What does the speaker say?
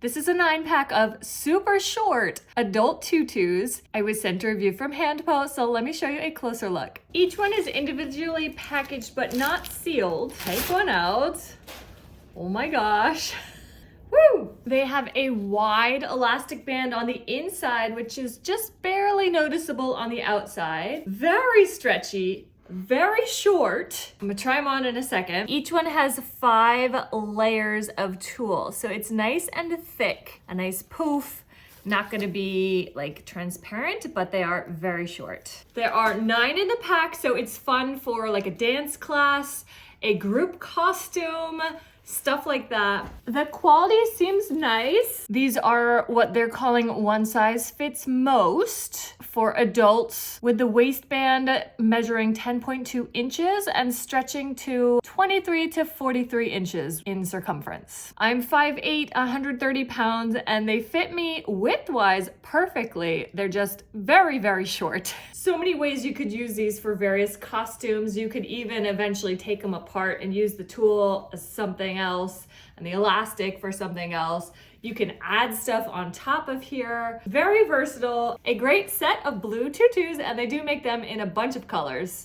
This is a 9-pack of super short adult tutus. I was sent a review from Handepo, so let me show you a closer look. Each one is individually packaged but not sealed. Take one out. Oh my gosh. Woo! They have a wide elastic band on the inside, which is just barely noticeable on the outside. Very stretchy, very short. I'm gonna try them on in a second. Each one has 5 layers of tulle, so it's nice and thick. A nice poof. Not gonna be like transparent, but they are very short. There are 9 in the pack, so it's fun for like a dance class, a group costume, stuff like that. The quality seems nice. These are what they're calling one size fits most for adults, with the waistband measuring 10.2 inches and stretching to 23 to 43 inches in circumference. I'm 5'8", 130 pounds, and they fit me width-wise perfectly. They're just very, very short. So many ways you could use these for various costumes. You could even eventually take them apart and use the tulle as something else and the elastic for something else. You can add stuff on top of here. Very versatile. A great set of blue tutus, and they do make them in a bunch of colors.